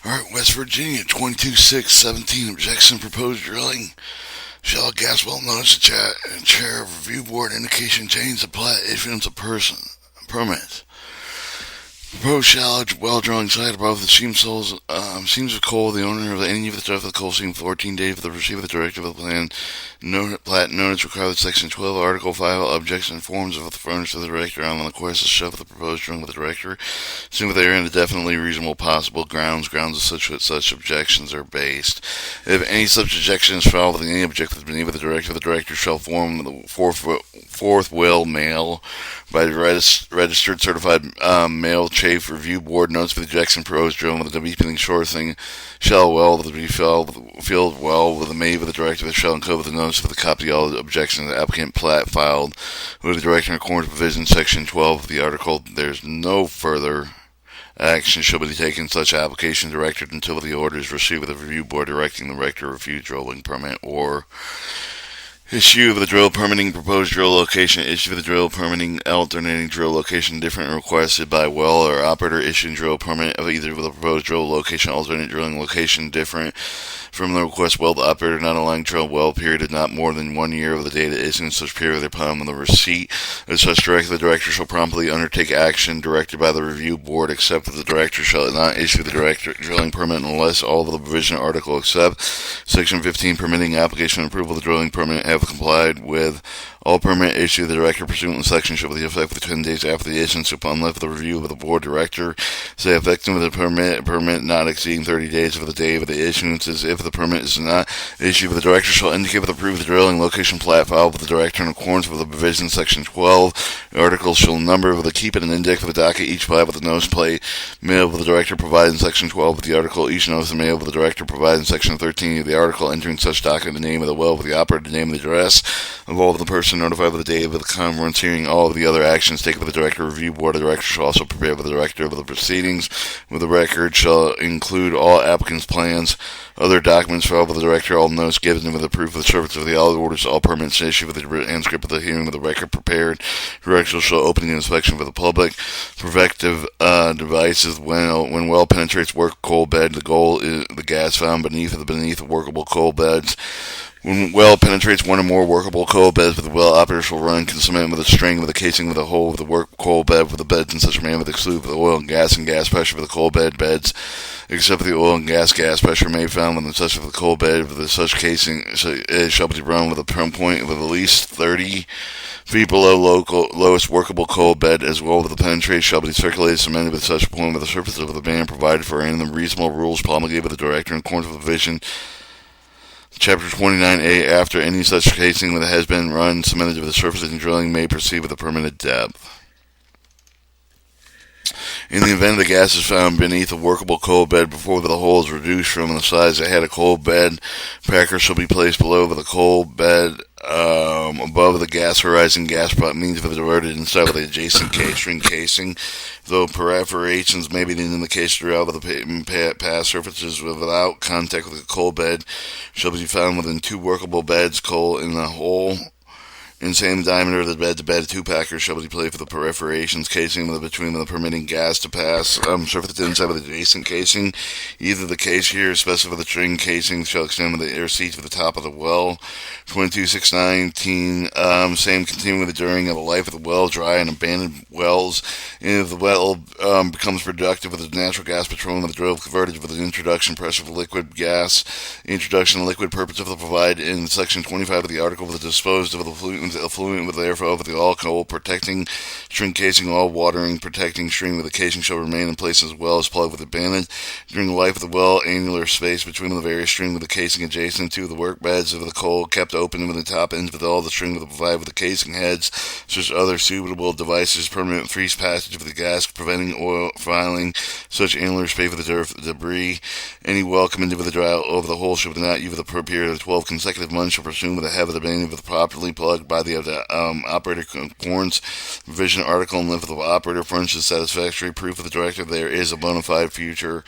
Alright, West Virginia, 22-6-17, objection proposed drilling. Shall gas well notice the chair of review board indication change the plat issuance of permit. Proposed shallow well drilling site above the seams of coal. The owner of any of the stuff of the coal seam 14 days for the receipt of the directive of the plat notice required section 12 article 5 objection forms of the furnish to the director on the request to shove the proposed drilling with the director assume that they are in a definitely reasonable possible grounds of such objections are based. If any such objection is filed with any objection beneath the director shall form the fourth will mail by the registered certified mail chafe review board notes for the objection proposed drilling with the beeping short thing shall well to be filled well with the made with the director that shall encode with the notice for the copy of all the objections of the applicant plat filed with the director in accordance with provision section 12 of the article. There's no further action shall be taken in such application directed until the order is received with the review board directing the director to review drilling permit or issue of the drill permitting proposed drill location, issue of the drill permitting alternating drill location different requested by well or operator issuing drill permit of either of the proposed drill location alternate drilling location different from the request well the operator not allowing drill well period of not more than 1 year of the date of issuance such period upon the receipt of such directive the director shall promptly undertake action directed by the review board except that the director shall not issue the director drilling permit unless all of the provision article except section 15 permitting application and approval of the drilling permit have complied with all permit issued the director pursuant to section shall be effective for 10 days after the issuance upon left the review of the board director say effective of the permit not exceeding 30 days of the day of the issuance is if the permit is not issued the director shall indicate with approve the drilling location plat filed with the director in accordance with the provision section 12 the article shall number with the keep it an index for the docket each plat with the notice plate mailed with the director provided in section 12 of the article each notice mailed with the director provided in section 13 of the article entering such docket the name of the well with the operator the name of the address of all of the person notified of the day of the conference hearing all of the other actions taken by the director review board. The director shall also prepare with the director of the proceedings with the record shall include all applicants' plans, other documents filed with the director, all notes given with the proof of the service of the audit orders, all permits issued with the transcript of the hearing with the record prepared. Director shall open the inspection for the public. Protective devices when well penetrates work coal bed. The goal is the gas found beneath the workable coal beds. When well penetrates one or more workable coal beds, the well operator shall run cement with a string with a casing with a hole with the work coal bed with the beds in such a manner with exclude the oil and gas pressure for the coal beds, except for the oil and gas pressure may be found within such of the coal bed with such casing it shall be run with a point with at least 30 feet below lowest workable coal bed, as well as the penetration shall be circulated cemented with such a point with the surface of the band provided for and the reasonable rules promulgated by the director in accordance with the vision. Chapter 29A, after any such casing that has been run, cemented to the surface and drilling may proceed with a permanent depth. In the event the gas is found beneath a workable coal bed before the hole is reduced from the size that had a coal bed, packer shall be placed below the coal bed above the gas horizon gas prop means for the diverted inside of the adjacent string casing, though perforations may be in the case throughout the past surfaces without contact with the coal bed shall be found within 2 workable beds coal in the hole. In the same diameter of the bed to bed, 2 packers shall be placed for the perforations casing between the permitting gas to pass surface inside of the adjacent casing. Either the case here is specified for the string casing shall extend with the air seats to the top of the well. 22.6.19, same continuing with the during of the life of the well, dry and abandoned wells. And if the well becomes productive with the natural gas petroleum of the drill converted with the introduction pressure of liquid gas, introduction of liquid purpose of the provided in section 25 of the article with the disposed of the effluent with therefore over the all coal protecting string casing all watering protecting string with the casing shall remain in place as well as plugged with advantage during the life of the well annular space between the various string with the casing adjacent to the work beds of the coal kept open with the top ends with all the string with the provided with the casing heads such other suitable devices permanent freeze passage of the gas preventing oil filing such annular space with the debris any well coming into the dry over the hole shall not use the per period of 12 consecutive months shall presume with the head of the beginning with properly plugged by the operator concordance revision article and if the operator furnishes satisfactory proof of the directive there is a bona fide future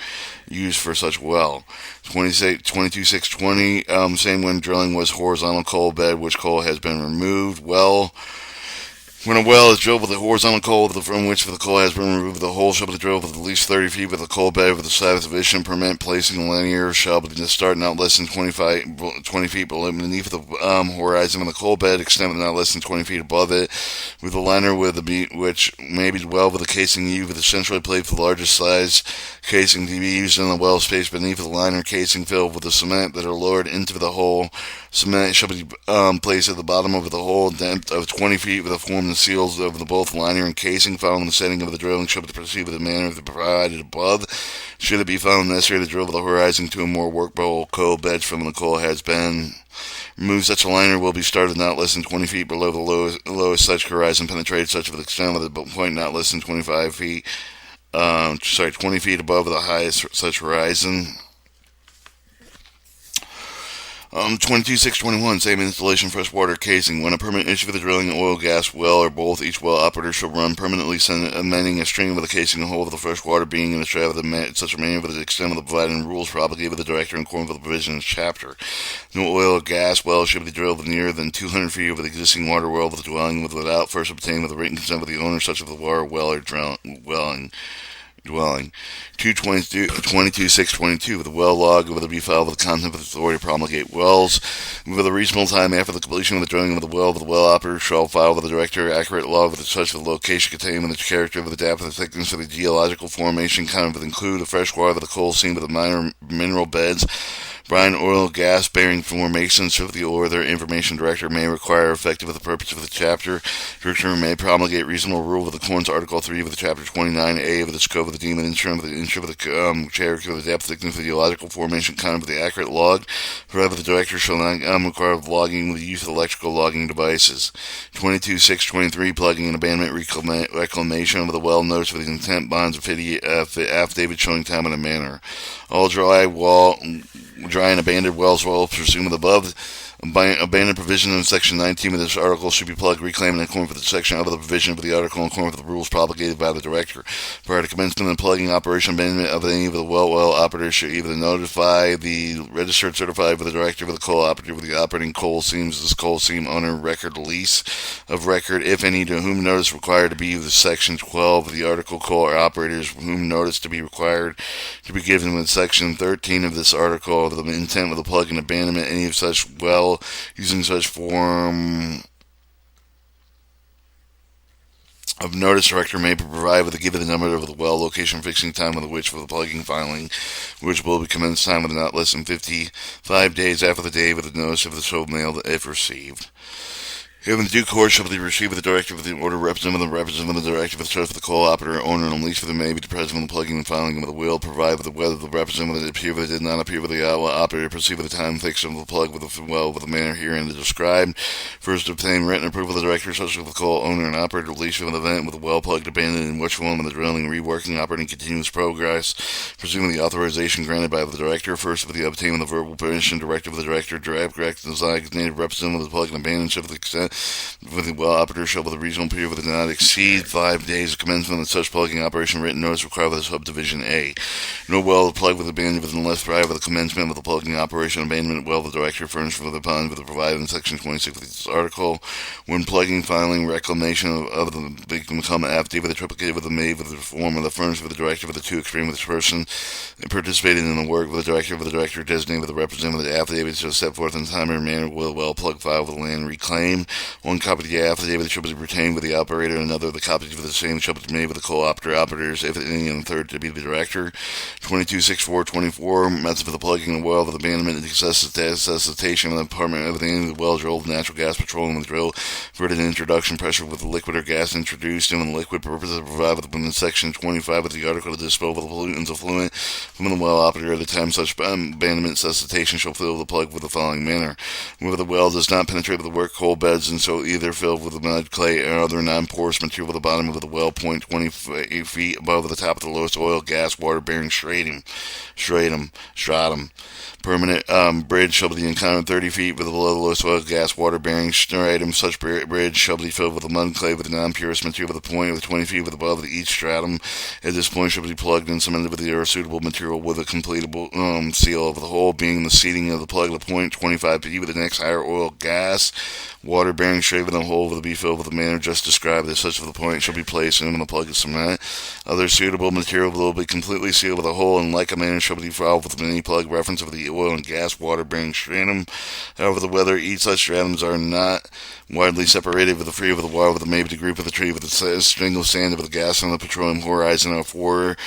use for such well. 22.6.20 same when drilling was horizontal coal bed which coal has been removed well When a well is drilled with a horizontal coal from which the coal has been removed, the hole shall be drilled with at least 30 feet with a coal bed with a subdivision permit placing a linear shall be to start not less than 20 feet beneath the horizon, and the coal bed extended not less than 20 feet above it, with a liner which may be dwelled with a casing used with a centrally plate for the largest size casing to be used in the well space beneath the liner casing filled with the cement that are lowered into the hole. Cement shall be placed at the bottom of the hole, depth of 20 feet, with a form and seals of the both liner and casing. Following the setting of the drilling shall be proceed with the manner provided above. Should it be found necessary to drill with the horizon to a more workable coal bed from the coal has been removed, such a liner will be started not less than 20 feet below the lowest such horizon penetrated, such of the extent of the point not less than 25 feet. 20 feet above the highest such horizon. 22.6.21, same installation, freshwater casing. When a permit issued for the drilling, oil, gas, well, or both, each well operator shall run permanently amending a string with a casing and hole with the freshwater being in a strata of such a manner with the extent of the provided rules propagated with the director in accordance with the provisions of the chapter. No oil or gas well should be drilled nearer than 200 feet of the existing water well of the dwelling without first obtaining with the written consent of the owner, such of the water well or dwelling. 222.6.22, with a well log whether be filed with the content of the authority to promulgate wells. With a reasonable time after the completion of the drilling of the well operator shall file with the director accurate log with such of the location contained with the character of the depth and the thickness of the geological formation, kind of include the fresh water of the coal seam with the minor mineral beds, brine, oil, gas bearing formations. So the or their information director may require, effective for the purpose of the chapter. Director may promulgate reasonable rule with accordance to Article 3 of the Chapter 29A of the scope of the demon insurance of the character of the depth, thickness of the geological formation, kind of the accurate log. However, the director shall not require logging with the use of electrical logging devices. 22.6.23, plugging and abandonment reclamation of the well, notice of the intent bonds of affidavit showing time and a manner. All dry and abandoned wells will presume the above abandoned provision in section 19 of this article should be plugged, reclaimed in accordance with the section of the provision of the article in accordance with the rules propagated by the director. Prior to commencement of the plugging operation, abandonment of any of the well operators should either notify the registered certified with the director of the coal operator with the operating coal seams, this coal seam owner record lease of record, if any, to whom notice required to be the section 12 of the article, coal or operators whom notice to be required to be given with section 13 of this article of the intent of the plug and abandonment any of such well using such form of notice. Director may provide with the given number of the well, location, fixing time of the which for the plugging filing, which will be commenced time with not less than 55 days after the day with the notice of the so mailed if received. If in due course shall be received with the directive of the order representative of the directive of the trust of the coal operator owner and lease for the may be the president of the plugging and filing of the will, provide with the whether the representative appear with it did not appear with the operator, proceed with the time fixed of the plug with the well with the manner herein described. First obtain written approval of the director, such of the coal owner and operator, lease for an event with the well plugged abandoned in which one with the drilling, reworking, operating continuous progress, presuming the authorization granted by the director. First with the obtaining of the verbal permission directive of the director, direct designated representative of the plug and abandonment of the extent with the well operator shall with a reasonable period with not exceed 5 days of commencement of such plugging operation written notice required by the subdivision A. No well plugged with abandonment within less prior with the commencement of the plugging operation abandonment well the director furnished for the ponds with the provided in section 26 of this article. When plugging, filing, reclamation of the become affidavit the triplicate with the made with the form of the furnished with the director of the two extreme with the person participating in the work with the director designated with the representative of the affidavit shall set forth in time and manner will well plug file with the land reclaimed. One copy of the affidavit shall be retained with the operator, and another the copies of the same shall be made with the coal operators, if any, and the third to be the director. 22.6.4.24, methods for the plugging of the well of abandonment, necessitation of the department of the end of the well drilled, natural gas petroleum with drill, verted introduction pressure with the liquid or gas introduced, and when the liquid purpose to provide within section 25 of the article to dispose of the pollutants effluent from the well operator at the time such abandonment necessitation shall fill the plug with the following manner. Where the well does not penetrate with the work coal beds, and so either filled with mud, clay, or other non-porous material at the bottom of the well, 20 feet above the top of the lowest oil, gas, water-bearing stratum. Permanent bridge shall be encountered 30 feet below the lowest oil, gas, water-bearing stratum. Such bridge shall be filled with the mud, clay, with the non-porous material at the point of the 20 feet above each stratum. At this point shall be plugged and cemented with the suitable material material with a completable seal over the hole, being the seating of the plug at the point 25 feet with the next higher oil, gas, water bearing straight within the hole will be filled with the manner just described. As such of the point shall be placed in the plug of cement. Other suitable material will be completely sealed with a hole, and like a manner shall be filed with any plug reference of the oil and gas water bearing stratum. However, whether each such stratums are not widely separated with the free of the water with the maybe group of the tree with the string of sand of the gas on the petroleum horizon of four.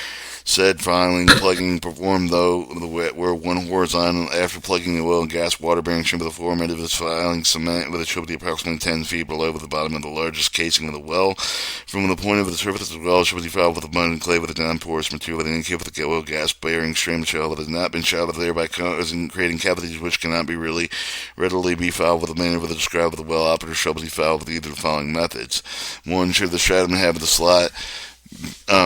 Said filing plugging performed though the wet were one horizontal after plugging the oil and gas water bearing stream of the form end of its filing cement with a should be approximately 10 feet below the bottom of the largest casing of the well. From the point of the surface of the well should be filed with the mud and clay with a non-porous material that indicate with the oil gas bearing stream shell that has not been shouted thereby causing creating cavities which cannot be readily be filed with the manner of the described with the well operator shall be filed with either of the following methods. One, should the stratum have the slot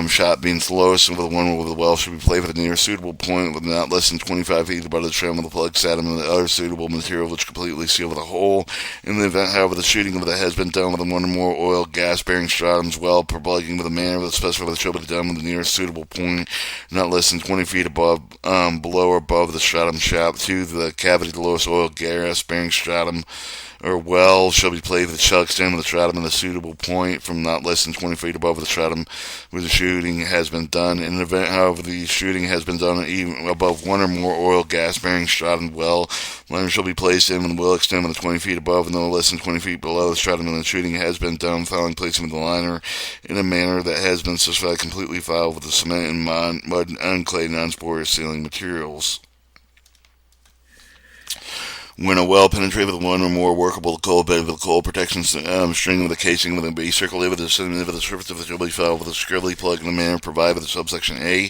shot being slowest, and with one with the well should be placed at a near suitable point with not less than 25 feet above the trim of the plug stratum and the other suitable material which completely seal with a hole. In the event, however, the shooting of it has been done with one or more oil gas bearing stratums well per plugging with a manner with a specified should be done with the nearest suitable point not less than 20 feet above below or above the stratum shaft. 2. The cavity the lowest oil gas bearing stratum or well shall be placed with the shell extend of the stratum in a suitable point from not less than 20 feet above the stratum where the shooting has been done. In an event, however, the shooting has been done even above one or more oil gas bearing stratum well, liner shall be placed in and the well extend with 20 feet above and no less than 20 feet below the stratum and the shooting has been done, following placement of the liner in a manner that has been specified completely filed with the cement and mud and clay non-porous sealing materials. When a well penetrated with one or more workable coal bed with a coal protection string with a casing with a base circulated with the sediment of the surface of the should be filed with a securely plug in the manner provided with the subsection A.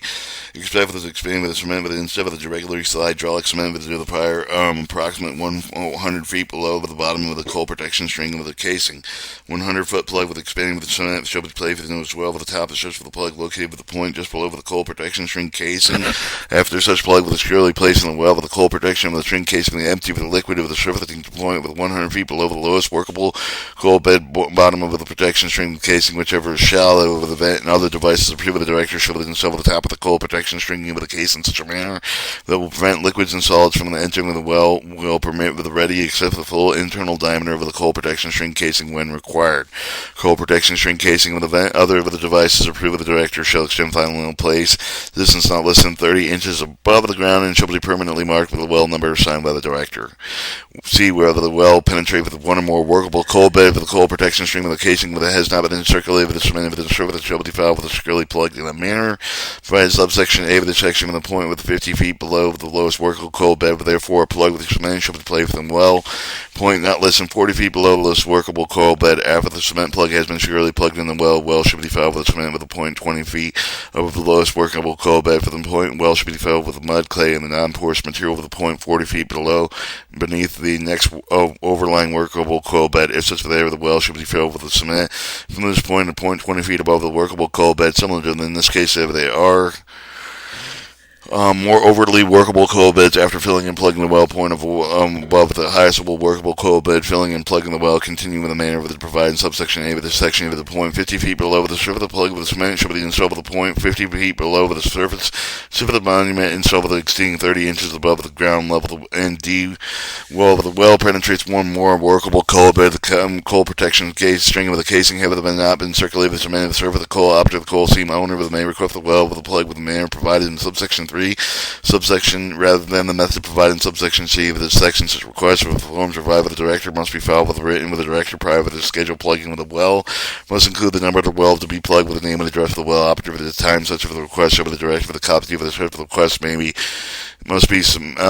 Expect with the expanding with the cement with instead of the regular hydraulic cement with the prior approximate 100 feet below the bottom with a coal protection string with a casing. 100-foot plug with expanding with the cement should be placed within as well with the top of such for the plug located with the point just below the coal protection string casing. After such plug with a securely placed in the well with the coal protection with the string casing empty with the liquid of the surfacing point with 100 feet below the lowest workable coal bed bottom of the protection string casing, whichever is shallow over the vent and other devices approved by the director shall install the top of the coal protection string with the case in such a manner that will prevent liquids and solids from entering the well, will permit with the ready except the full internal diameter of the coal protection string casing when required. Coal protection string casing with the vent other of the devices approved by the director shall extend finally in place distance not less than 30 inches above the ground and shall be permanently marked with a well number assigned by the director. See whether the well penetrated with one or more workable coal bed with a coal protection string with a casing with it has not been circulated with the cement with the surface shall be filed with a securely plugged in a manner. Provide subsection A with the section with a point with 50 feet below the lowest workable coal bed, therefore a plug with the cement shall be placed within well. Point not less than 40 feet below the lowest workable coal bed. After the cement plug has been securely plugged in the well should be filed with the cement with a point 20 feet over the lowest workable coal bed. For the point well should be filled with the mud, clay, and the non-porous material with a point 40 feet below beneath the next overlying workable coal bed. If such there, the well should be filled with the cement. From this point, a point 20 feet above the workable coal bed, similar to in this case if they are more overtly workable coal beds after filling and plugging the well point of above the highest workable coal bed, filling and plugging the well, continuing in the manner of the provided subsection A with the section of the point 50 feet below with the surface of the plug with the cement should be installed with the point 50 feet below with the surface of the monument installed with the exceeding 30 inches above the ground level. And D, well, the well penetrates one more workable coal bed, the coal protection case string with the casing have not been circulated with the cement of the surface of the coal opposite the coal seam owner with the may request the well with the plug with the manner provided in subsection 3. Subsection rather than the method provided in subsection C. With this section, such request for forms provided by the director must be filed with written with the director prior to the scheduled plugging of the well. Must include the number of the well to be plugged with the name and address of the well operative at the time such of the request shall be the director for the copy of the script of the request must be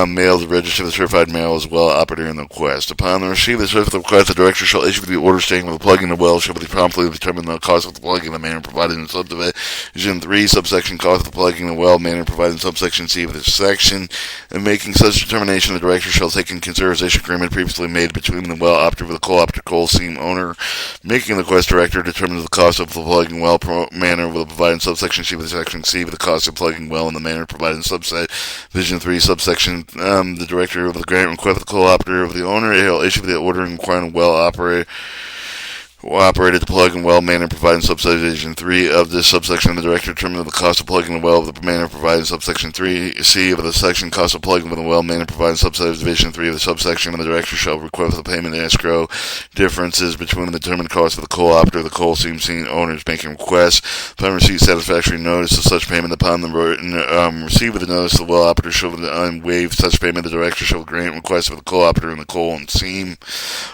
mailed to register the certified mail as well operator in the request. Upon the receipt of the certificate of the request, the director shall issue the order stating with the plugging of the well shall be promptly determine the cost of the plugging in the manner provided in subdivision 3, subsection cost of the plugging of the well manner provided in subsection C of this section. In making such determination, the director shall take in consideration agreement previously made between the well operative and the coal seam owner. Making the request director determines the cost of the plugging well manner will provide in subsection C with section C with the cost of plugging well in the manner provided in subdivision 3, subsection the director of the grant request the coal operator of the owner. He'll issue the order requiring well operator operated the plug and well manner provided in subsection 3 of this subsection. The director determined the cost of plugging the well of the manner provided in subsection 3C of the section cost of plugging the well manner provided in subdivision 3 of the subsection, and the director shall request the payment in escrow differences between the determined cost of the coal operator, the coal seam scene owners making requests. Upon receipt satisfactory notice of such payment, upon the receipt of the notice, the well operator shall waive such payment. The director shall grant request of the coal operator, and the coal and seam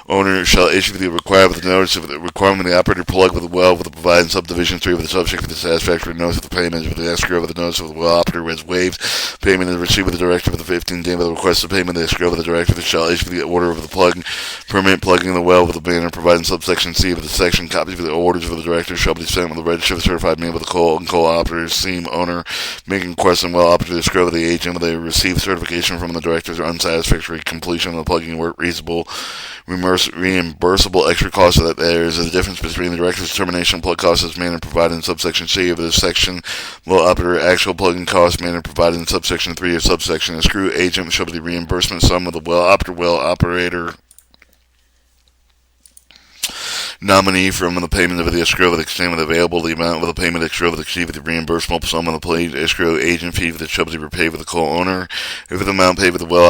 owner shall issue the requirement of the notice of the requirement of the operator plug with the well with the provided in subdivision 3 of the subject of the satisfactory notice of the payment of the escrow of the notice of the well operator is waived. Payment is received with the director for the 15th day of the request of payment. The escrow of the director shall issue the order of the plug permit plugging the well with the manner provided in subsection C of the section. Copies of the orders of the director shall be sent with the register of the certified mail with the coal and coal operator, seam owner making request and well operator the escrow of the agent when they receive certification from the director's unsatisfactory completion of the plugging work reasonable reimbursable extra costs so that there is a difference between the director's determination of plug costs as manner provided in subsection C of this section. Well operator actual plugging cost manner provided in subsection 3 of subsection. A screw agent shall be the reimbursement sum of the well operator nominee from the payment of the escrow of the extent available, the amount of the payment escrow of the exceed of the reimbursable sum of the paid escrow agent fee that shall be repaid with the coal owner. If the amount paid with the well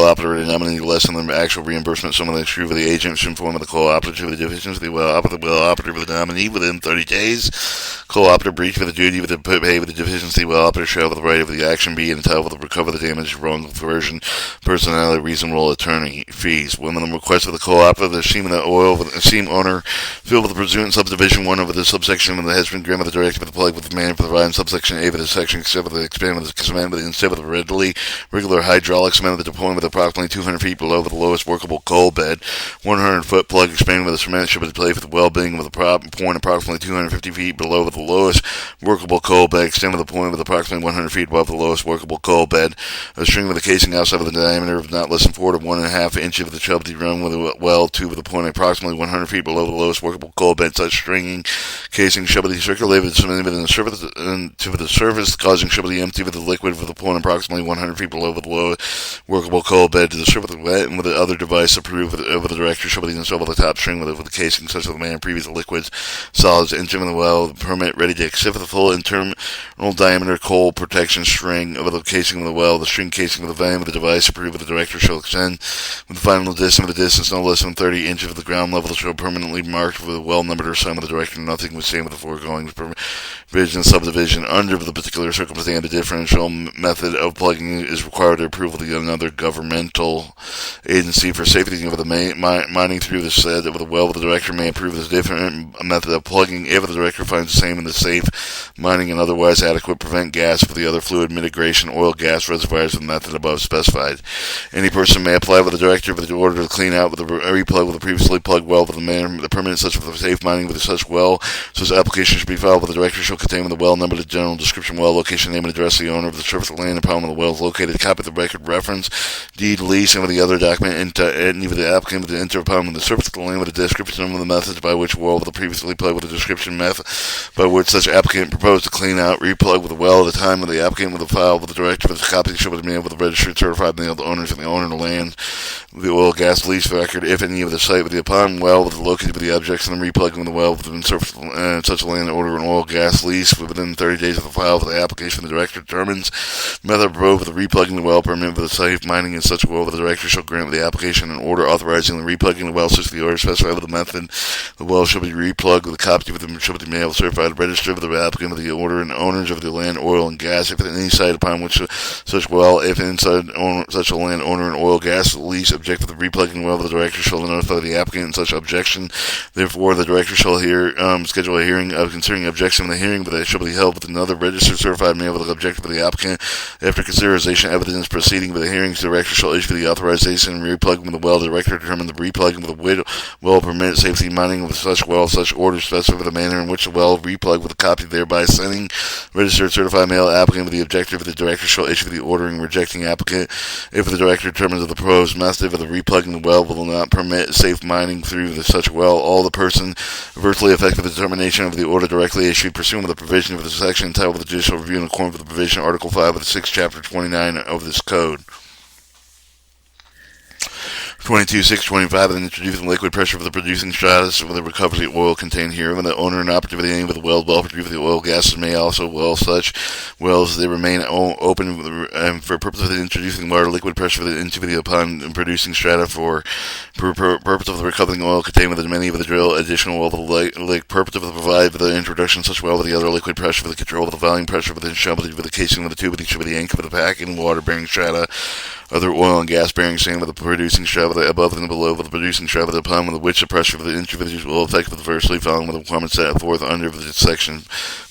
operator nominee less than the actual reimbursement sum of the escrow of the agent should inform of the coal operator of the deficiency of the well operator of the nominee within 30 days. Coal operator breach with the duty with the pay with the deficiency well operator shall with the right of the action be entitled to recover the damage wrongful conversion personality reasonable attorney fees. When the request of the coal operator the seam of the oil the seam owner filled with the pursuant subdivision 1 over the subsection when the has been granted the directive of the plug with the manner provided in subsection A of the section except for the expanded with the cement with the instead of the regular hydraulic cement with the deployment with approximately 200 feet below the lowest workable coal bed. 100-foot plug expanded with the cement should be placed with the well being with a point approximately 250 feet below the lowest workable coal bed. Extend with the point with approximately 100 feet above the lowest workable coal bed. A string with a casing outside of the diameter of not less than 4 to 1.5 inches of the chub to be run with a well tube with a point approximately 100 feet below the lowest workable coal bed. Such stringing casing shall be circulated within the surface, causing shall be empty with the liquid with a point approximately 100 feet below the lowest workable coal bed to the surface of the wet, and with the other device approved of the director shall be installed with the top string with the casing such as the man previous liquids solids entering the well. The permit ready to accept the full internal diameter coal protection string of the casing of the well. The string casing of the van with the device approved of the director shall extend with the final distance of the distance no less than 30 inches of the ground level shall permanently marked with a well numbered or signed with the director. Nothing was same with the foregoing provision subdivision under the particular circumstance. The differential method of plugging is required to approval of another governmental agency for safety of the mining through the said of the well. The director may approve this different method of plugging if the director finds the same in the safe mining and otherwise adequate prevent gas for the other fluid mitigation oil gas reservoirs of the method above specified. Any person may apply with the director for the order to clean out with a replug with a previously plugged well with the permanent such with the safe mining with such well. Such application should be filed with the director shall contain with the well number, the general description, well location, name and address of the owner of the surface of land upon where the well is located, a copy of the record reference, deed, lease, and with the other document, and with the applicant with the enter upon the surface of the land with the description of the methods by which well with the previously plugged with the description method by which such applicant proposed to clean out, replug with the well at the time of the applicant with the file with the director with the copy shall be made with the registered certified mailed owners and the owner of the land, the oil gas lease record, if any of the site with the upon well with the located with the objects and the replugging of the well within surface such a land order an oil gas lease within 30 days of the file for the application. The director determines method approved for the replugging the well permit for the safe mining in such a well. The director shall grant the application an order authorizing the replugging the well such as the order specified with the method. The well shall be replugged with a copy of the shall be mailed certified registered with the applicant with the order and owners of the land, oil and gas. If at any site upon which such well, if inside such a land owner and oil gas lease object to the replugging well, the director shall notify the applicant in such objection. Therefore, the director shall schedule a hearing considering objection of the hearing, but it shall be held with another registered certified mail with the objective of the applicant. After consideration evidence proceeding with the hearings, the director shall issue the authorization and replugging of the well. The director determine the replugging of the well permit safety mining with such well, such order specify the manner in which the well replugged with a copy thereby sending registered certified mail applicant with the objective. The director shall issue the ordering rejecting applicant. If the director determines that the proposed method of the replugging the well will not permit safe mining through such well, all the person adversely affected the determination of the order directly issued pursuant to the provision of the section entitled the Judicial Review in accordance with the provision Article 5 of the 6th Chapter 29 of this Code. 22.6.25, and introducing liquid pressure for the producing stratus with the recovery of the oil contained here. When the owner and operative of any of the well produce the oil gases may also well such wells they remain open for purpose of introducing water liquid pressure into the upon producing strata for purpose of the recovering oil contained within many of the drill additional well for the purpose of the provide for the introduction of such well with the other liquid pressure for the control of the volume pressure for the shovel for the casing of the tube with the anchor of the packing water bearing strata other oil and gas bearing sand with the producing strata above and below with the producing strata upon with which the pressure of the individual will affect adversely following with the requirements set forth under the section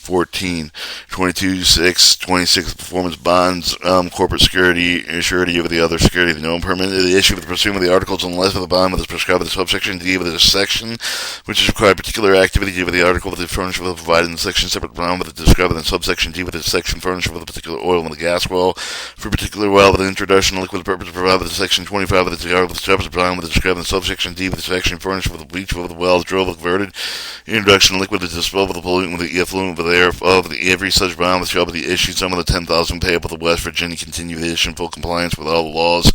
14, 22.6, 26 performance bonds, corporate security, surety of the other security of the known permit, the issue with the pursuit of the articles unless with the bond with the prescribed with the subsection D with the section, which is required particular activity of the article with the furniture with the provided in the section separate bond with the described in the subsection D with the section furniture with a particular oil and the gas well, for a particular well with an introduction of liquid purpose provided with the section 25 with the with the separate bond with the described in the subsection D with the section furniture with the bleach with the wells drilled converted, introduction of liquid to dispel with the pollutant with the effluent with the of every such bond shall be issued some of the 10,000 payable to West Virginia continue to issue in full compliance with all the laws,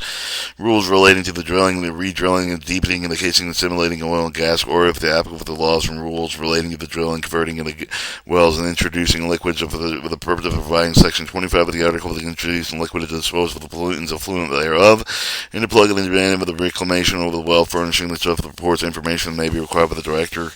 rules relating to the drilling, the re-drilling, and deepening, and the casing and simulating of oil and gas, or if the applicable to the laws and rules relating to the drilling, converting of the wells, and introducing liquids with the purpose of providing section 25 of the article with the introducing liquid to dispose of the pollutants effluent thereof, and to plug it in the end of the reclamation over the well, furnishing the stuff that reports information that may be required by the director.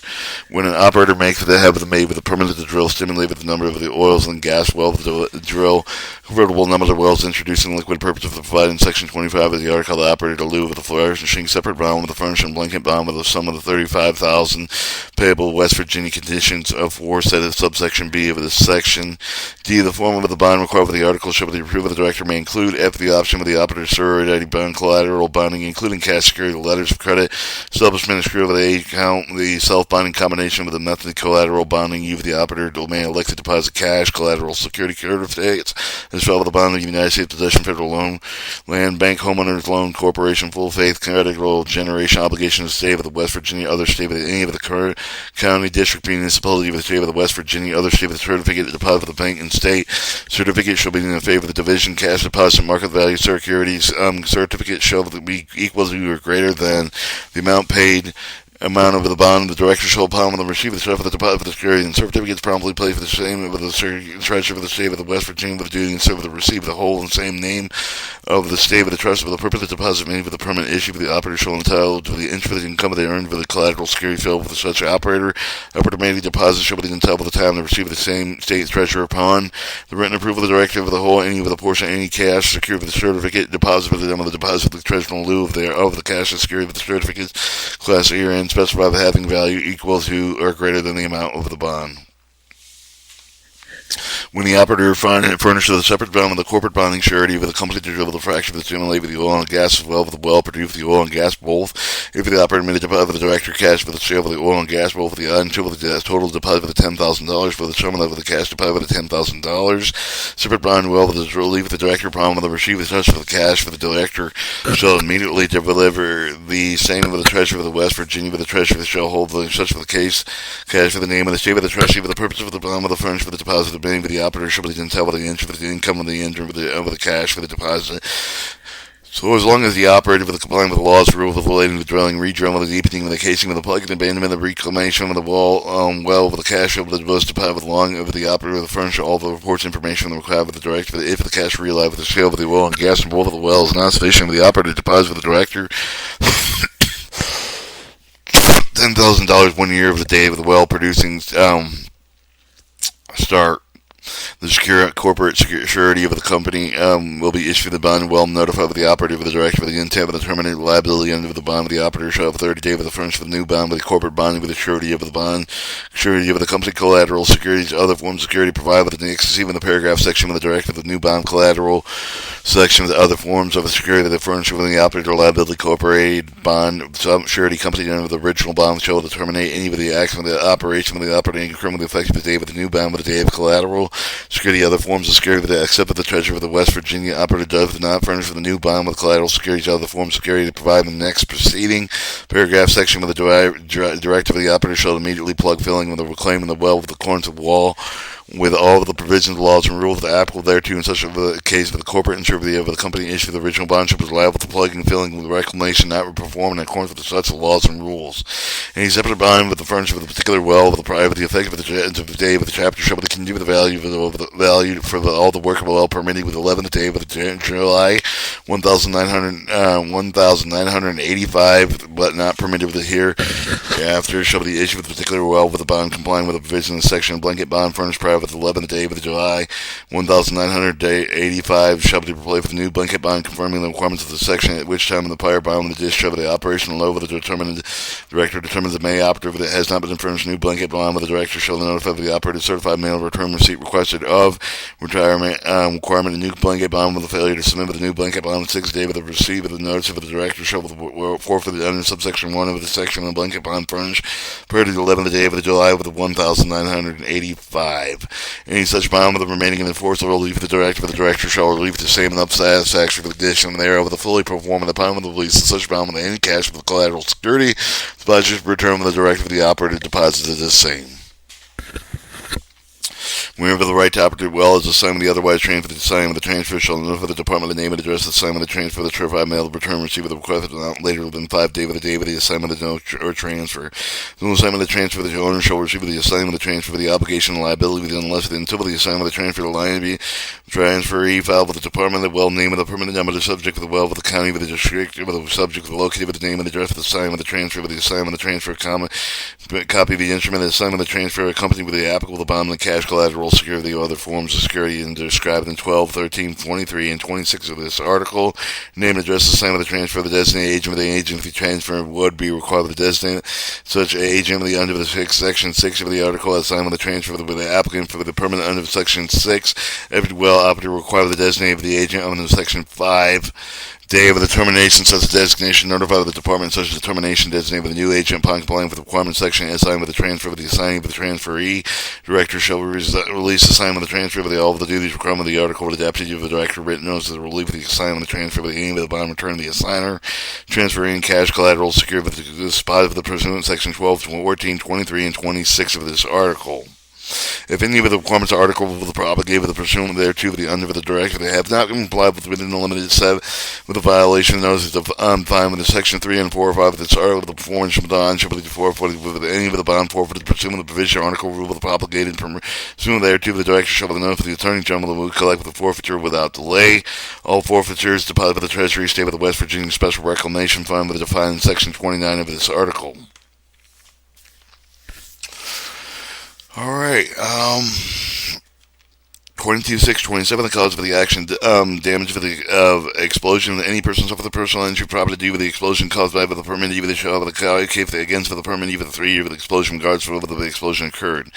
When an operator makes the have made with the permit to drill, stimulate with the number of the oils and gas well to drill, convertible number of wells introducing liquid purpose of the provided in section 25 of the article, the operator to lieu with the flourishing separate bond with the furnishing blanket bond with the sum of the 35,000 payable West Virginia conditions of war set of subsection B of this section. D, the form of the bond required for the article shall be approved of the director may include F, the option with the operator surety bond collateral bonding including cash security, letters of credit, establishment of of the A account, the self-bonding combination with the method of collateral bonding, U, the operator may elect to deposit cash, collateral security certificates, as well as the bond of the United States possession federal loan, land, bank, homeowners loan, corporation, full faith, critical generation obligation to state of the West Virginia, other state of any of the current county, district, municipality of the state of the West Virginia, other state of the certificate deposit of the bank and state certificate shall be in favor of the division, cash deposit, market value securities, certificate shall be equal to or greater than the amount paid amount of the bond the director shall upon when the receive the stuff of the deposit of the security and certificates promptly placed for the same with the treasurer of the state of the West Virginia with the duty and serve the receive the whole and same name of the state of the trust for the purpose of the deposit made for the permanent issue for the operator shall entitled to the interest of the income they earned for the collateral security filled with such operator made the deposit shall be entitled for the time to receive the same state treasurer upon the written approval of the director of the whole any of the portion any cash secured with the certificate deposit for the of the deposit of the treasurer in lieu of the cash and security with the certificate class year end specify the having value equal to or greater than the amount of the bond. When the operator furnishes a separate bond with the corporate bonding surety with the company to drill the fraction of the stimulate with the oil and gas as well with the well produce the oil and gas both. If the operator made a deposit for the director cash for the sale of the oil and gas both for the until with the total deposit for the $10,000 for the sum of the cash deposit for the $10,000. Separate bond well with the drill leave with the director upon with the receive the touch for the cash for the director shall immediately deliver the same with the treasurer of the West Virginia with the treasurer shall hold the such for the case cash for the name of the state of the trustee for the purpose of the bond with the furnish for the deposit of the bank for the operator shall be entitled to the interest of the income of the interim of the cash for the deposit. So as long as the operator for the complying with the laws rules relating to the drilling, re-drilling, the deepening, the casing, the plugging, abandonment, the reclamation of the well, with the cash of the most deposit with long of the operator, the furniture, all the reports, information, the required with the director, if the cash realized with the sale of the oil and gas and both of the wells not sufficient, with the operator deposit with the director. $10,000 1 year of the day of the well producing start. The corporate surety of the company will be issued the bond well notified with the operator of the director of the intent of the terminated liability under the bond of the operator shall have 30 days with the furnish for the new bond with the corporate bonding with the surety of the bond, surety of the company collateral securities, other forms of security provided with the next in the paragraph section with the director of the new bond collateral section with the other forms of the security of the furniture within the operator liability corporate bond surety company under the original bond shall terminate any of the action of the operation of the operating criminal effective date with the new bond with the day of collateral security, other forms of security that except for the treasurer of the West Virginia operator does not furnish with the new bond with collateral securities, other forms of security to provide in the next proceeding paragraph section with the directive of the operator shall immediately plug filling with the reclaiming the well with the corners of wall with all of the provisions, laws, and rules applicable thereto in such a case of the corporate insurer of the company issued the original bond ship was liable to plugging and filling with reclamation not performed in accordance with such laws and rules. Any separate bond with the furniture of the particular well with the prior with the effect of the end of the day with the chapter shall be continued with the value of the value for all the work of the well permitting with the 11th day with the July 1985 but not permitted with the here after shall be issued with the particular well with the bond complying with the provision of the section of blanket bond furnished prior with the 11th day with the July 1985 shall be replaced with a new blanket bond confirming the requirements of the section at which time the prior bond with the discharge of the operation low with the determined director determines the May operative that has not been furnished a new blanket bond with the director shall notify the operative certified mail return receipt requested of retirement requirement a new blanket bond with the failure to submit with a new blanket bond with 6 days with the receipt of the notice of the director shall forfeit under subsection 1 of the section of the blanket bond furnished prior to the 11th day of the July with the 1985. Any such bond with the remaining in force will relieve the director shall relieve the same enough satisfaction for the condition thereof with the fully perform the bond with the release of such bond with any cash with the collateral security. The budget return with the director of the operative deposits is the same. Whenever the right to operate well is assigned with the otherwise transfer, the assignment of the transfer shall notify the department the name and address of the assignment of the transfer, the certified mail, the return receipt of the request not later than 5 days of the day of the assignment of the note or transfer. The assignment of the transfer, the owner shall receive the assignment of the transfer, the obligation and liability unless until the assignment of the transfer, the liability transferee filed with the department, the well name of the permanent number, the subject of the well with the county, with the district, with the subject of the located with the name and address of the assignment of the transfer, with the assignment of the transfer, copy of the instrument, the assignment of the transfer, accompanied with the applicable the bond and the cash collateral security or other forms of security and described in 12, 13, 23, and 26 of this article. Name and address, assignment of the transfer, the designated agent of the agent if the transfer would be required to designate such agent with the under the section 6 of the article, assignment of the transfer with the applicant for the permanent under section 6. Every well operator required the designated of the agent under section 5. Day of the termination, such designation notified the department such determination designated with the new agent upon complying with the requirement section assigned with the transfer with the assigning of the transferee. Director shall release assignment of the transfer with all of the duties requirement of the article with the deputy of the director written notice of the relief of the assignment of the transfer with the aim of the bond return to the assigner. Transferee and cash collateral secured with the spot of the pursuant section 12, 14, 23, and 26 of this article. If any of the requirements of article will be obligated with the pursuant thereto with the under the director they have not complied with within the limited set with a violation notice of fine with the section 3 and 4 or 5 of this article the performance of the bond shall be forfeited with any of the bond forfeited pursuant to the provision article rule with the obligated pursuant thereto the director shall notify the attorney general will collect with the forfeiture without delay. All forfeitures deposited by the Treasury State of the West Virginia Special Reclamation Fund with the defined in section 29 of this article. Alright, according to 627, the cause of the action, damage of the explosion, any person suffer the personal injury property due to the explosion caused by the permit, even the shell of the case against for the permit, even the 3 year of the explosion regards for the explosion occurred.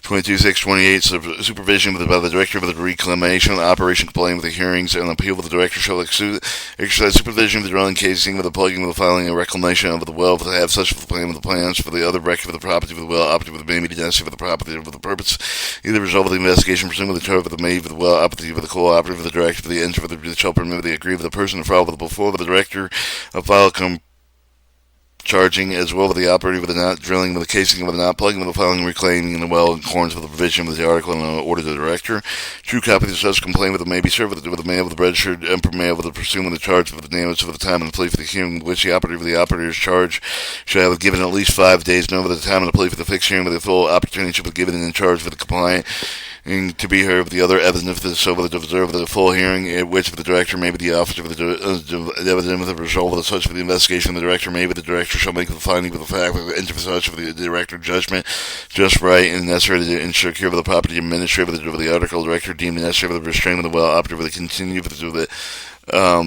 22.628, supervision by the director of the reclamation operation complying with the hearings and appeal with the director shall exercise supervision of the drilling casing with the plugging with the filing and reclamation of the well to have such for the plan with the plans for the other record of the property of the well operative with the maybe necessary for the property for the purpose either result of the investigation pursuant with the charge of the made with the well operative with the cooperative with the director for the entry for the shall permit with the agree with the person to file with the before with the director of file charging as well with the operator with the not drilling with the casing with the not plugging with the filing and reclaiming in the well in accordance with the provision of the article and order to the director. True copy of such complaint with the may be served with the mail with the registered mail with the pursuing with the charge with the names of the time and the plea for the hearing with which the operator's charge shall have given at least 5 days known with the time and the plea for the fixed hearing with the full opportunity shall be given in charge for the compliant and to be heard with the other evidence of the so with the observe the full hearing at which the director may be the officer of the evidence with the result of the such for the investigation the director may be the director shall make the finding with the fact that the enter for such of the director judgment just right and necessary to ensure care of the property administrator of the article director deemed necessary for the restraint of the well operative with the continue with the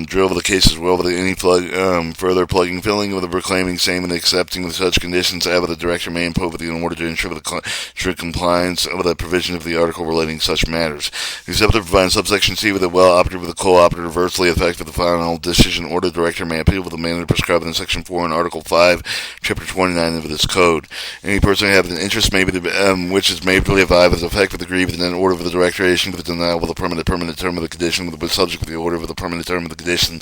drill of the case as well with any further plugging, filling with the reclaiming, same and accepting with such conditions as the director may impose with in order to ensure the strict compliance with the provision of the article relating to such matters. Except to provide subsection C with the well operative with the co-operative adversely affected the final decision order the director may appeal with the manner prescribed in section 4 and article 5, chapter 29 of this code. Any person who has an interest may be which is may be advised with effect with the agree with the order of the director issuing with the denial of the permanent term of the condition with the subject of the order of the permanent term determine the condition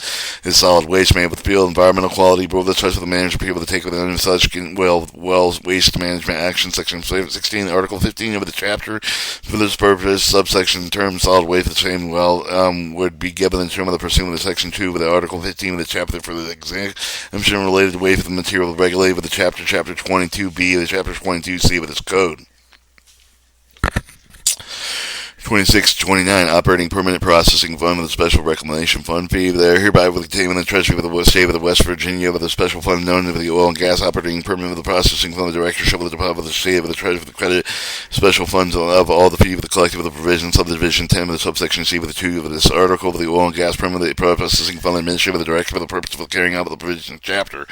is solid waste made with field environmental quality. Approve the trust of the manager people to take within such wells waste management action. Section 16, Article 15 of the chapter. For this purpose, subsection term solid waste of the same well would be given in term of the pursuant of Section 2 of the Article 15 of the chapter for the exemption related to waste of the material regulated with the chapter 22B of the chapter 22C of this code. 2629, Operating Permanent Processing Fund with a Special Reclamation Fund fee. They are hereby contained in the Treasury of the State of West Virginia with a special fund known as the Oil and Gas Operating Permit with the Processing Fund. The Director shall deposit with the State of the Treasury of the Credit Special Funds of all the fee of the collective of the provision, subdivision 10 of the subsection C with the 2 of this article of the Oil and Gas Permit, the Processing Fund administrator of the Director for the purpose of carrying out the provision chapter.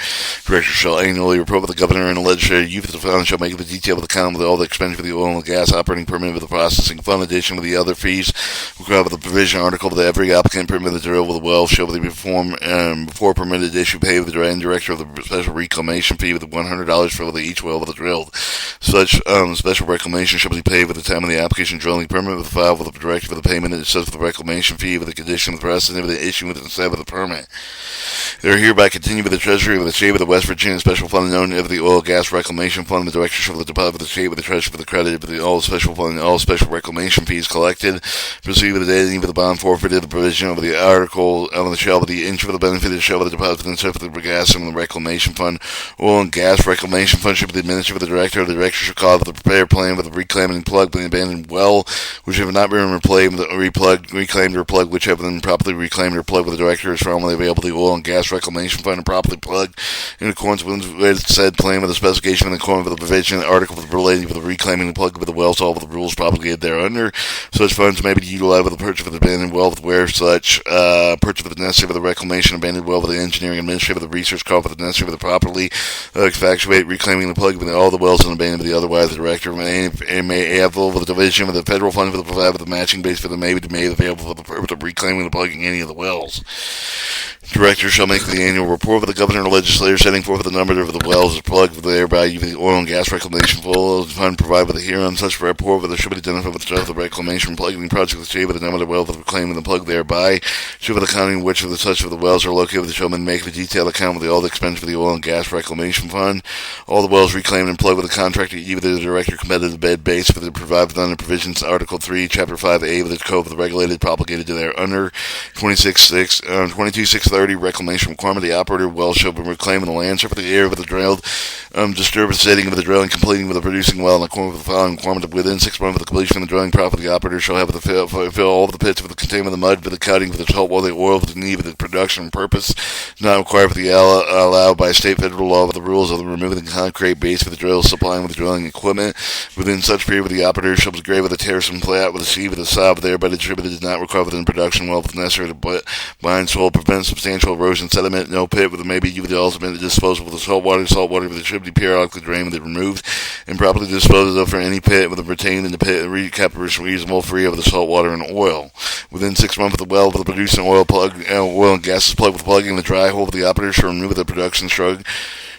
Director shall annually report with the Governor and the legislative youth of the fund shall make the detailed account of all the expenditure of the Oil and Gas Operating Permit with the Processing Fund, addition with the other fees required with the provision article that every applicant permitted to drill with a well shall be performed before permitted issue paid with the director of the special reclamation fee with $100 for each well with the drilled. Such special reclamation shall be paid with the time of the application drilling permit with the file with the director for the payment and assessed with the reclamation fee with the condition of the precedent of the issue with the set of the permit. They are hereby continued with the Treasury of the State of the West Virginia Special Fund known as the Oil Gas Reclamation Fund. The director shall deposit with the State with the Treasury for the credit of all special fund and all special reclamation fees collected. Proceed with the dating of the bond forfeited, the provision of the article of the shell with the inch of the benefit shall with the deposit and set for the gas and the reclamation fund. Oil and gas reclamation fund should be administered with the director. The director shall call for the prepared plan with the reclaiming plug with the abandoned well, which have not been reclaimed or plugged, which have been properly reclaimed or plugged with the director is formally available. The oil and gas reclamation fund and properly plugged in accordance with said plan with the specification in accordance with the provision article relating to the reclaiming and plug with the wells, all of the rules propagated thereunder. Such funds may be utilized with the purchase of the abandoned well with where such purchase of the necessary for the reclamation abandoned well with the engineering administrative of the research call for the necessary for the properly effectuate reclaiming the plug with all the wells and abandoned with the otherwise the director may have the division of the federal fund for the provide with the matching base for the may be made available for the purpose of reclaiming and plugging any of the wells. Director shall make the annual report with the governor and legislator setting forth the number of the wells is plugged with thereby the oil and gas reclamation fund provide with a hearing on such report with the should be identified with the reclamation plugging project the state with the number of the wells reclaiming the plug thereby should with the county which of the such of the wells are located with the showman make the detailed account with all the expense for the oil and gas reclamation fund. All the wells reclaimed and plugged with the contractor either the director committed the bed base for the provided under provisions article 3 chapter 5A of the code of the regulated propagated to their under 22.630 reclamation requirement. The operator well shall be reclaimed in the land surface of the area with the drilled disturbance setting of the drilling completing with the producing well in accordance with the following requirement within 6 months of the completion of the drilling property. The operator shall have the fill all of the pits with the containment of the mud for the cutting for the salt water, the oil for the need for the production purpose not required for the allowed by state federal law with the rules of the removing the concrete base for the drill supplying with the drilling equipment within such period with the operator shall be grave with the terrace and flat with the sea with the sob thereby distributed is not required within production well with necessary to bind soil prevent substantial erosion sediment no pit with the maybe the ultimate disposal of the salt water with the should be periodically drained with it removed and properly disposed of for any pit with the retained in the pit recap reasonable free of the salt water and oil within 6 months of the well with the producing oil and gas is plugged with plugging the dry hole of the operator shall remove the production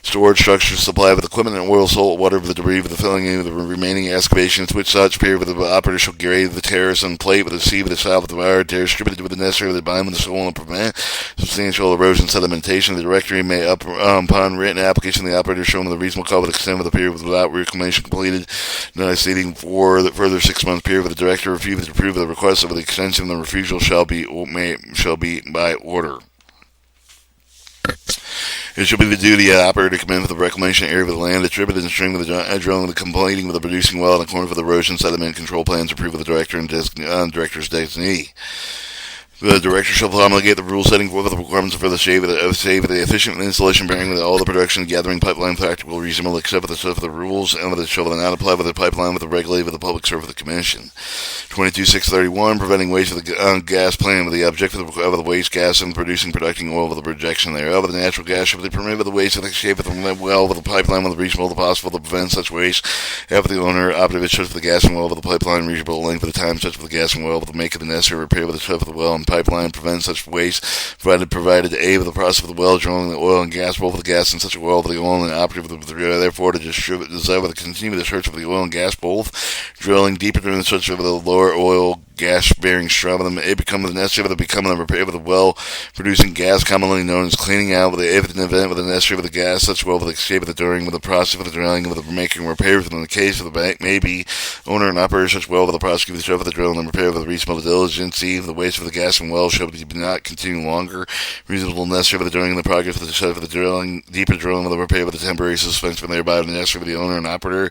storage structure supply with equipment and oil, salt, water with the debris with the filling in of the remaining excavations, which such period with the operator shall grade the terrace and plate with the sea with the south with the wire terrace distributed with the necessary with the bind with the soil and prevent substantial erosion sedimentation. The directory may upon written application the operator shown the reasonable cover the extent of the period without reclamation completed, not stating for the further 6 month period with the director refused to approve the request of the extension. The refusal shall be by order. It shall be the duty of the operator to commence with the reclamation area of the land attributed and string with the drilling with the completing with the producing well in accordance with the erosion sediment control plans approved with the director and director's designee. The director shall promulgate the rules setting forth the requirements for the save of the efficient installation bearing with all the production gathering pipeline practical reasonable except for the stuff of the rules and with the shall not apply with the pipeline with the regulated with the public service of the commission. 22.631 preventing waste of the gas plant with the objective of the waste gas and producing oil with the projection thereof. The natural gas shall be permitted with the waste of the shape of the well with the pipeline with the reasonable the possible to prevent such waste after the owner operative such for the gas and well with the pipeline reasonable length of the time such for the gas and well with the make of the necessary repair with the stuff of the well and pipeline prevent such waste provided to aid with the process of the well drilling the oil and gas both of the gas and such a well for the oil and operative with the therefore to desire with the continue the search of the oil and gas both drilling deeper during the search of the lower oil gas-bearing stratum. It becomes necessary for the becoming the repair of the well-producing gas, commonly known as cleaning out, with the evident event with the necessary for the gas, such well with the escape of the during, with the process of the drilling, with the making repairs within the case of the bank, maybe owner and operator, such well with the prosecutor, the of the drilling and repair of the reasonable diligence, the waste of the gas and well shall not continue longer, reasonable necessary for the drilling and the progress of the shut of the drilling, deeper drilling with the repair of the temporary suspension, thereby the necessary for the owner and operator.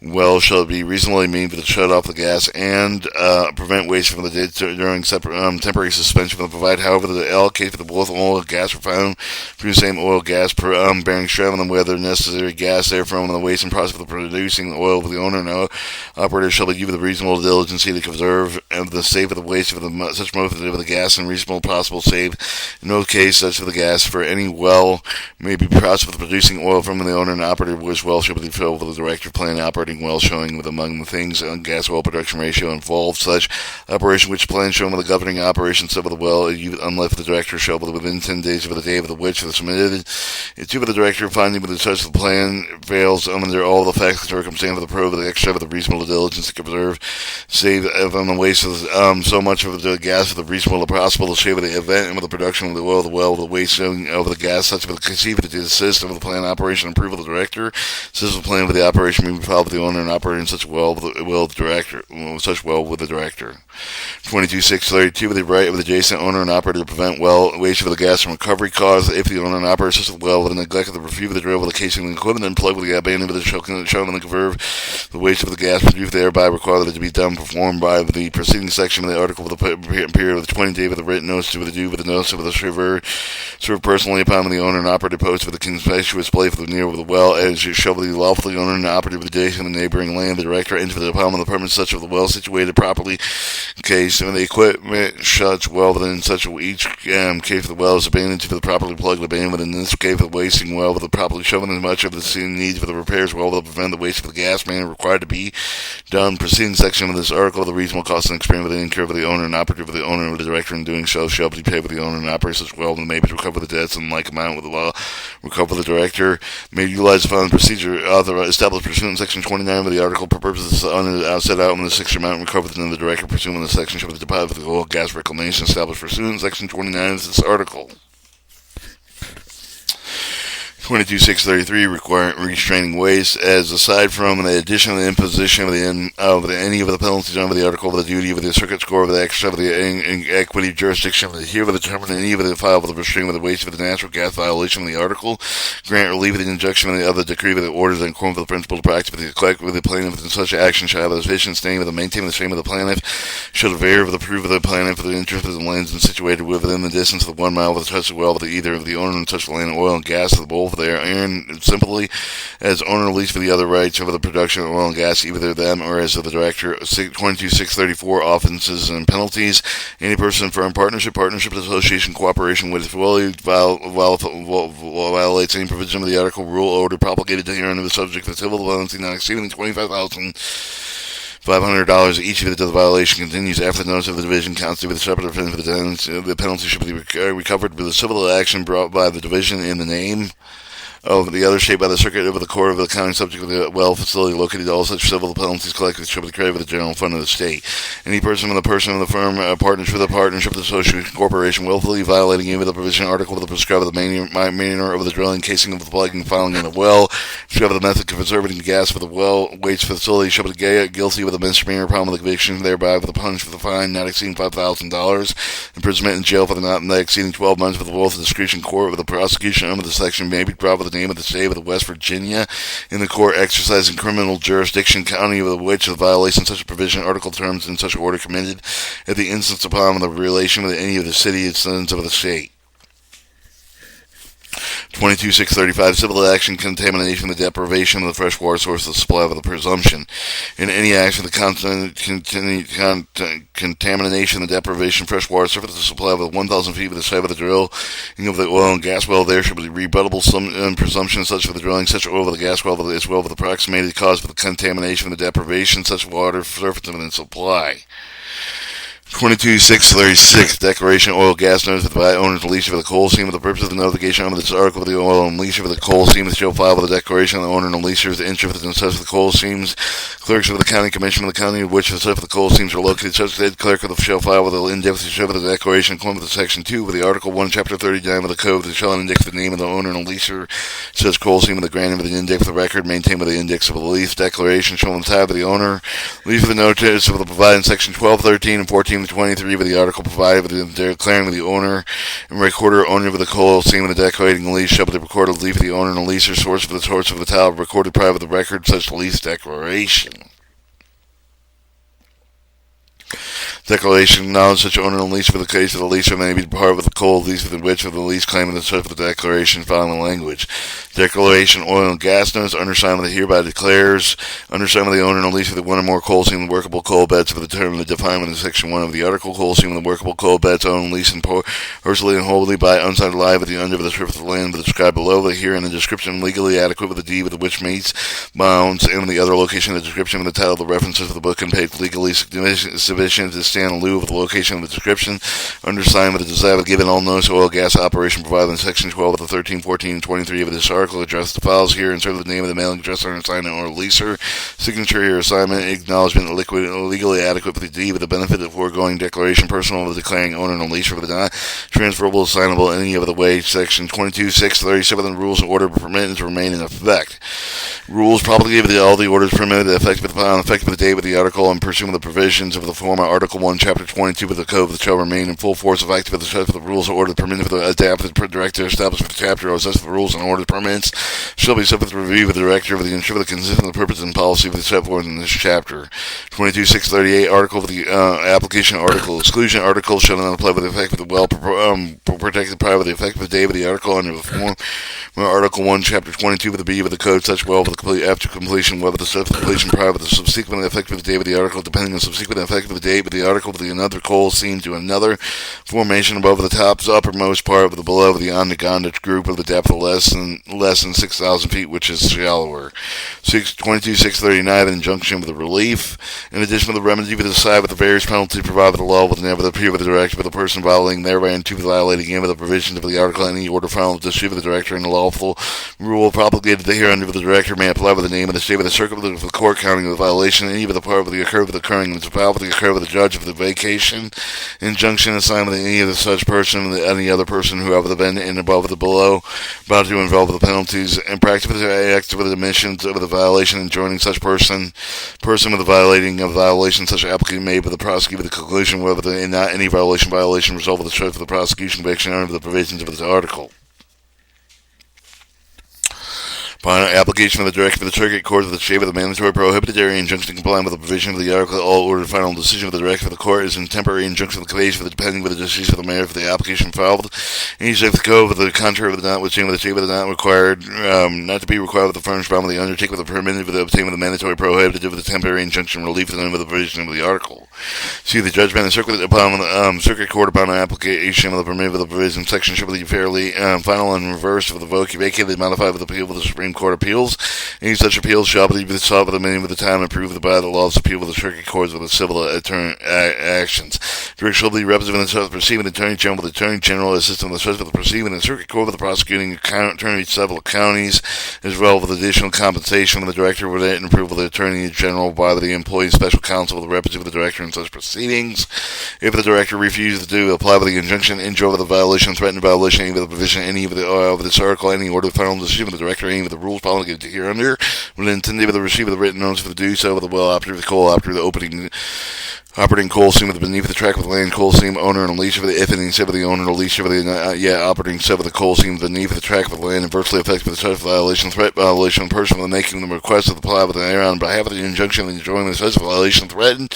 Well shall be reasonably mean to shut off the gas and prevent waste from the during temporary suspension. For the provide, however, the allocate for the both oil and gas were found through the same oil gas bearing stratum, and whether necessary gas therefrom and the waste and process of producing the oil of the owner and operator shall be given the reasonable diligence to conserve and the save of the waste of the such mode of the gas and reasonable possible save. In no case such of the gas for any well may be processed with producing oil from the owner and operator, which well shall be filled with the director plan operating well, showing with among the things on gas oil production ratio involved such operation which plan showing with the governing operations of the well, unless the director shall be within 10 days of the day of the which is submitted to the director, finding with the such the plan fails under all the facts and circumstances of the probe of the extra of the reasonable diligence to preserve, save on the waste of so much of the gas of the reasonable possible to shave of the event and with the production of the well, the waste of the gas, such with the conceive of the system of the plan operation approval of the director, system plan for the operation may be filed with the owner and operator in such well with the director, such well with the director. 22.632 with the right of the adjacent owner and operator to prevent well waste of the gas from recovery cause if the owner and operator assist the well with the neglect of the review of the drill with the casing and equipment and plug with the abandonment of the shown and the converve the waste of the gas produced thereby require that it to be done performed by the preceding section of the article with the period of the 20 day with the written notice to the due with the notice of the served personally upon the owner and operator post with the conspicuous place for the near of the well as shall be lawfully owner and operator of the adjacent and the neighboring land the director into the department of the permit such of the well situated properly case and the equipment shuts well within such each case of the well is abandoned to the properly plugged abandonment in this case of the wasting well with the properly shown as much of the scene needs for the repairs well will prevent the waste of the gas manner required to be done. Preceding section of this article the reasonable cost and experience with the incur of the owner and operator of the owner and the director in doing so shall be paid with the owner and operator such well and may be to recover the debts in like amount with the law recover the director may utilize the following procedure established pursuant to section 29 of the article for purposes set out in the section amount recovered within the director pursuant to the section shall be the deposit of the oil gas reclamation established pursuant to section 29 of this article. 22.633 requiring restraining waste as aside from the addition of the imposition of any of the penalties under the article of the duty of the circuit court of the extra of the equity jurisdiction of the here with the determine any of the file of the restraining of the waste of the natural gas violation of the article grant relief of the injunction of the other decree of the orders and according to the principle of practice with the plaintiff in such action shall have a sufficient standing with the maintain the same of the plaintiff shall vary with the proof of the plaintiff for the interest of the lands and situated within the distance of the 1 mile of the touch of well with either of the owner and touch the land oil and gas of the bowl there and simply as owner lease for the other rights over the production of oil and gas either them or as of the director. 22.634 offenses and penalties. Any person firm partnership association cooperation with violates any provision of the article rule order propagated to herein of the subject of civil penalty not exceeding $25,500 each of it to the violation continues after the notice of the division constituted with a separate offense for the penalty should be recovered with a civil action brought by the division in the name of the other state by the circuit over the court of the county subject of the well facility located all such civil penalties collected shall be credited with the general fund of the state. Any person of the firm partnership with a partnership, the association, corporation willfully violating any of the provision article of the prescribed of the manner of the drilling, casing of the plugging, filing in the well, shall have the method of conserving gas for the well waste facility shall be guilty with a misdemeanor upon with conviction thereby with a punishment for the fine not exceeding $5,000, imprisonment in jail for the not exceeding 12 months with the will of the discretion court with the prosecution under the section may be brought with the name of the state of West Virginia in the court exercising criminal jurisdiction county of which the violation of such a provision article terms in such order committed at the instance upon the relation with any of the city and citizens of the state. 22.635 civil action contamination the deprivation of the freshwater source of the supply of the presumption in any action the contamination the deprivation of freshwater surface of the supply of the 1,000 feet of the site of the drill of the oil and gas well there should be rebuttable some presumption such for the drilling such oil of the gas well as well with the approximated cause of the contamination of the deprivation such water surface of the supply. 22.636 Declaration Oil Gas Notice with the owner's lease for the coal seam. For the purpose of the notification under this article of the oil and lease for the coal seam, the show file with the declaration of the owner and leaser, the interest of the such of the coal seams, clerks of the county commission of the county of which the such of the coal seams are located, such the clerk of the show file with the index show for the declaration, according with the section 2 with the article 1, chapter 39 of the code, the shall index the name of the owner and leaser, says coal seam with the granting of the index of the record, maintained with the index of the lease declaration, showing the tab of the owner, lease for the notice of the provided in section 12, 13, and 14 to 23 with the article provided with the declaring with the owner and recorder owner of the coal seam and the declarating the lease shall be recorded lease for the owner and the leaser source for the source of the title recorded prior with the record such lease declaration. Declaration acknowledge such owner and lease for the case of the leaser may be part with the coal lease for the which of the lease claim and the such for the declaration following the language. Declaration oil and gas notice undersigned with the hereby declares undersigned with the owner and the lease for the one or more coal seam and workable coal beds for the term of the defined in section 1 of the article coal seam and the workable coal beds owned and leased and personally and wholly by unsigned live with the under of the strip of the land described below the here in the description legally adequate with the deed with which meets bounds and the other location of the description of the title of the references of the book and page legally sufficient to stand in lieu of the location of the description undersigned with the desire of giving all notice oil gas operation provided in section 12 of the 13, 14, and 23 of this article address the files here insert the name of the mailing address or assignment or leaser signature or assignment acknowledgement liquid legally adequate with the deed with the benefit of foregoing declaration personal of the declaring owner and leaser for the not transferable assignable any of the way section 22.637 the rules and order permitted to remain in effect. Rules promulgated with all the orders permitted effective with the date with the article and pursuant to the provisions of the former Article 1, Chapter 22 of the Code that shall remain in full force effective with the for the rules and orders permitted for the adapted director established for the chapter or such the rules and orders permits shall be subject to review with the director of the ensure the consistent with the purpose and policy of the set forth in this chapter. 22.638 Article of the application article exclusion article shall not apply with effect with the well protected prior with the effect of the date of the article under the form Article 1, Chapter 22 with the B of the Code such well with the complete after completion whether the completion prior with the subsequent effect of the date of the article depending on subsequent effect of the date with the article with the another coal seam to another formation above the top's uppermost part of the below the Onondaga group of the depth of less than 6,000 feet, which is shallower. 22.639 in injunction with the relief. In addition to the remedy with the side with the various penalties provided with the law with never appear with the director of the person violating thereby and to violating any of the provisions of the article any order final to distribute the director and the lawful rule propagated here under the director may apply with the name of the state of the circuit of the court counting the violation any of the part of the occur with occurring and the with the occur with the judge of the vacation injunction assigned with any of the such person and any other person who have been in above the below about to involve the penalties and practice with the acts with the admissions of the violation and joining such person with the violating of violation such application made by the prosecutor with the conclusion whether the, not any violation result of the truth of the prosecution conviction under the provisions of this article. Upon application of the director of the circuit court of the state of the mandatory prohibited area injunction complying with the provision of the article, all ordered final decision of the director of the court is in temporary injunction of the case for the depending with the decision of the mayor for the application filed. Any state of the code with the contrary of the notwithstanding with the state of the not required, not to be required with the furnished bound with the undertake with the permitted with the obtaining of the mandatory prohibited with the temporary injunction relief within the provision of the article. See the judgment and circuit upon circuit court upon an application of the permitted with the provision section shall be fairly final and reversed of the vote vacated modified with the appeal of the Supreme Court appeals. Any such appeals shall be sought with the meaning of the time approved by the laws of appeal with the circuit courts with the civil actions. Director shall be represented in the proceeding attorney general with the attorney general assistant with the proceeding in the circuit court with the prosecuting attorney several counties as well with additional compensation from the director with it and approval of the attorney general by the employee special counsel with the representative of the director in such proceedings. If the director refuses to apply with the injunction, enjoy with the violation, threatened violation, any of the provision, any of this article, any order of final decision of the director, any of the rules promulgated to here under, when intended with the receipt of the written notice for the do so with the well after the coal after the opening operating coal seam with the beneath the track with the land coal seam owner and lease of the if and instead of the owner and lease of the operating set with the coal seam beneath the track with the land adversely affected with the such violation threat violation person with making the request of the apply with the air on behalf of the injunction and enjoying the such violation threatened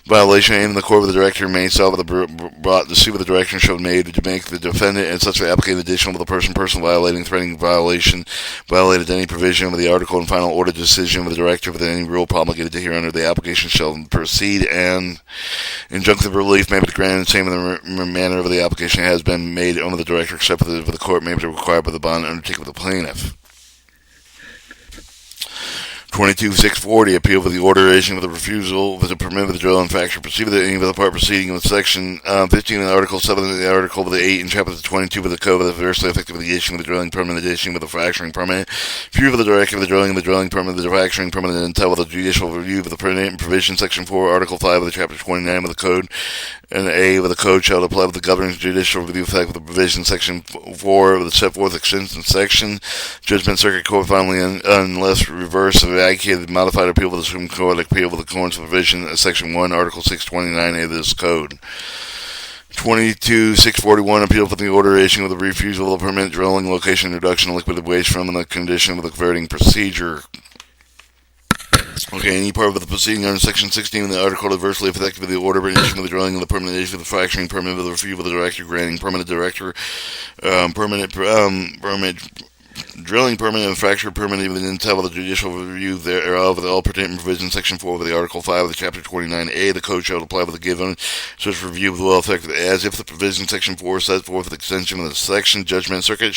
violation and the court with the director may sell with the brought to see what the direction shall be made to make the defendant and such applicant additional with the person violating threatening violation violated any provision of the article and final order decision with the director with any rule promulgated to here under the application shall proceed and injunctive relief may be granted in the same manner of the application has been made under the director except for the court may be required by the bond undertaken with the plaintiff. 22-640, appeal for the order issuing with the refusal with the permit of the drill and factory proceed with any of the part proceeding with section 15 of the article 7 of the article with the 8 and chapter 22 of the code with adversely affected with the issuing of the drilling permit, the issuing with the fracturing permit, review of the directive of the drilling permit, the fracturing permit, and entail with the judicial review of the permit and provision section 4, article 5 of the chapter 29 of the code, and A of the code shall apply with the governing judicial review effect with the provision section 4 of the set forth extension section, judgment circuit court finally unless reversed vacated, modified appeal of the Supreme Court, appeal of the court's provision of section 1, article 629A of this code. 22-641, appeal for the order issuing with the refusal of the permit, drilling, location, reduction of liquid waste from the condition of the converting procedure. Okay, any part of the proceeding under section 16 of the article adversely affected with the order of issuing of the drilling of the permanent issue of the fracturing permit with the review of the director granting permanent director permit drilling permit and fracture permit even entail the judicial review thereof with all pertinent provisions section 4 of the article 5 of the chapter 29A the code shall apply with the given such review with well effective as if the provision section 4 set forth the extension of the section judgment circuit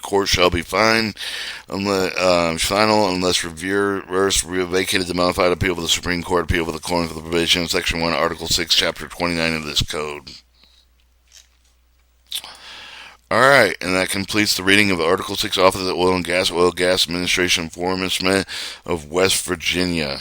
court shall be final unless reversed vacated the modified appeal of the Supreme Court appeal with the court for the provision of section 1 article 6 chapter 29 of this code. Alright, and that completes the reading of Article 6 Office of the Oil and Gas Administration Enforcement of West Virginia.